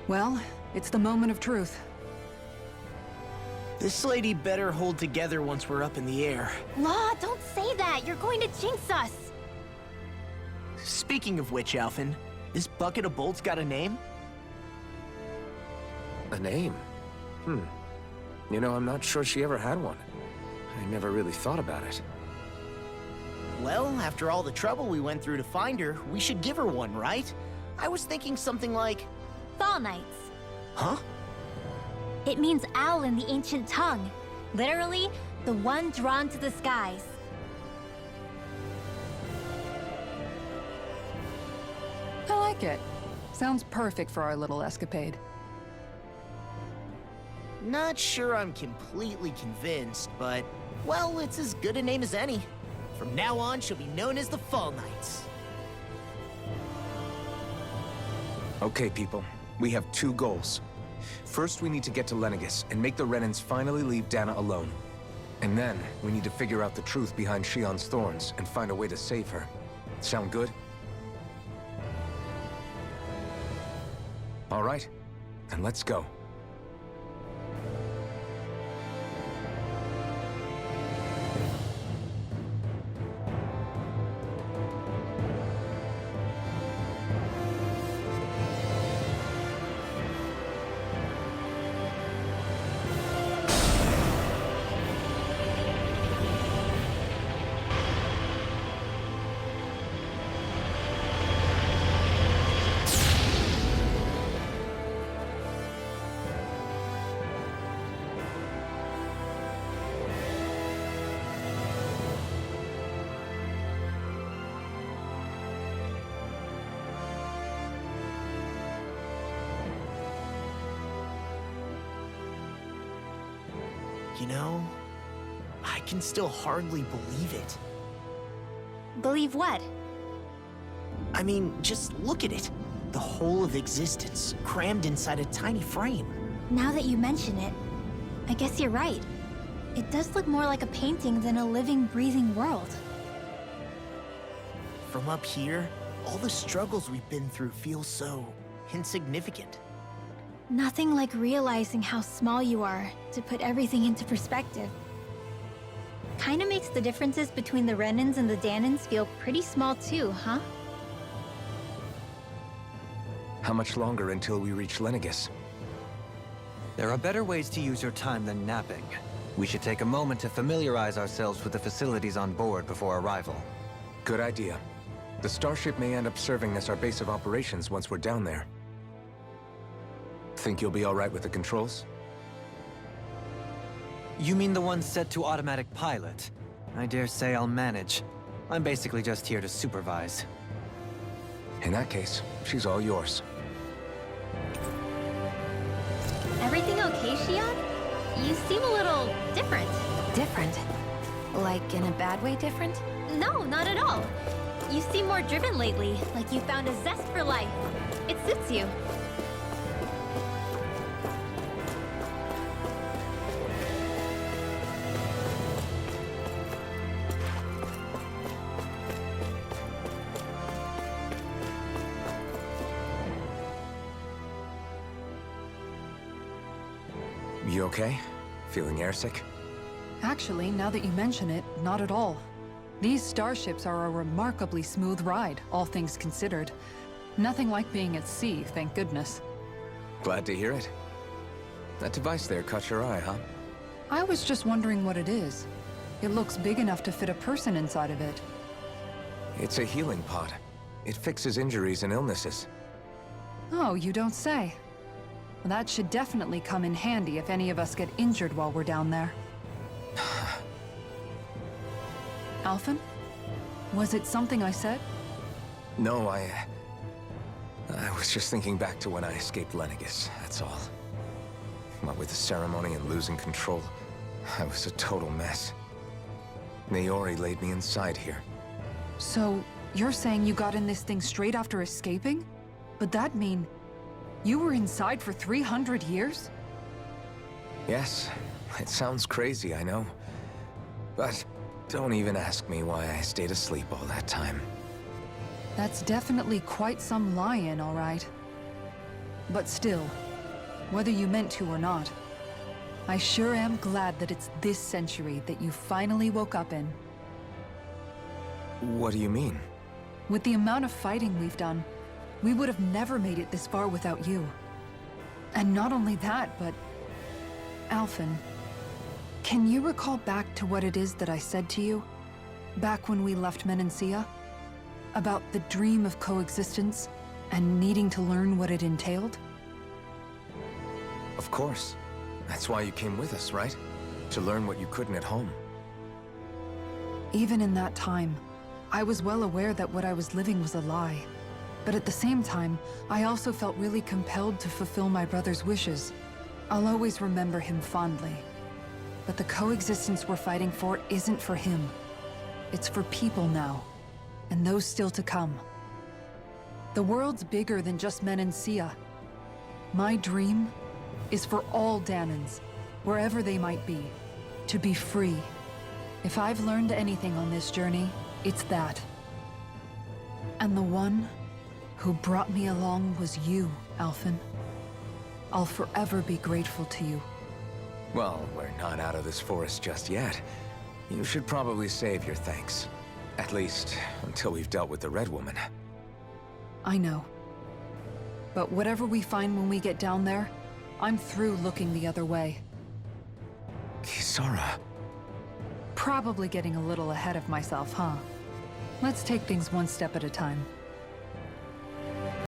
Well, it's the moment of truth. This lady better hold together once we're up in the air. Law, don't say that! You're going to jinx us! Speaking of which, Alphen, this bucket of bolts got a name? A name? You know, I'm not sure she ever had one. I never really thought about it. Well, after all the trouble we went through to find her, we should give her one, right? I was thinking something like... Fall Knights. Huh? It means owl in the ancient tongue. Literally, the one drawn to the skies. I like it. Sounds perfect for our little escapade. Not sure I'm completely convinced, but... well, it's as good a name as any. From now on, she'll be known as the Fall Knights. Okay, people. We have two goals. First, we need to get to Lenegis and make the Renans finally leave Dana alone. And then, we need to figure out the truth behind Shion's thorns and find a way to save her. Sound good? All right, then let's go. You know, I can still hardly believe it. Believe what? I mean, just look at it. The whole of existence, crammed inside a tiny frame. Now that you mention it, I guess you're right. It does look more like a painting than a living, breathing world. From up here, all the struggles we've been through feel so insignificant. Nothing like realizing how small you are to put everything into perspective. Kinda makes the differences between the Renans and the Danans feel pretty small too, huh? How much longer until we reach Lenegis? There are better ways to use your time than napping. We should take a moment to familiarize ourselves with the facilities on board before arrival. Good idea. The starship may end up serving as our base of operations once we're down there. Think you'll be all right with the controls? You mean the one set to automatic pilot? I dare say I'll manage. I'm basically just here to supervise. In that case, she's all yours. Everything okay, Shion? You seem a little different. Different? Like in a bad way different? No, not at all. You seem more driven lately, like you found a zest for life. It suits you. You okay? Feeling airsick? Actually, now that you mention it, not at all. These starships are a remarkably smooth ride, all things considered. Nothing like being at sea, thank goodness. Glad to hear it. That device there caught your eye, huh? I was just wondering what it is. It looks big enough to fit a person inside of it. It's a healing pod. It fixes injuries and illnesses. Oh, you don't say. Well, that should definitely come in handy if any of us get injured while we're down there. Alphen? Was it something I said? No, I was just thinking back to when I escaped Lenegis, that's all. What with the ceremony and losing control, I was a total mess. Naori laid me inside here. So, you're saying you got in this thing straight after escaping? But that mean... you were inside for 300 years? Yes, it sounds crazy, I know. But don't even ask me why I stayed asleep all that time. That's definitely quite some lie-in, all right. But still, whether you meant to or not, I sure am glad that it's this century that you finally woke up in. What do you mean? With the amount of fighting we've done, we would have never made it this far without you. And not only that, but... Alphen, can you recall back to what it is that I said to you? Back when we left Menancia? About the dream of coexistence, and needing to learn what it entailed? Of course. That's why you came with us, right? To learn what you couldn't at home. Even in that time, I was well aware that what I was living was a lie. But at the same time, I also felt really compelled to fulfill my brother's wishes. I'll always remember him fondly. But the coexistence we're fighting for isn't for him. It's for people now, and those still to come. The world's bigger than just Menancia. My dream is for all Danans, wherever they might be, to be free. If I've learned anything on this journey, it's that. And the one who brought me along was you, Alphen. I'll forever be grateful to you. Well, we're not out of this forest just yet. You should probably save your thanks. At least, until we've dealt with the Red Woman. I know. But whatever we find when we get down there, I'm through looking the other way. Kisara. Probably getting a little ahead of myself, huh? Let's take things one step at a time.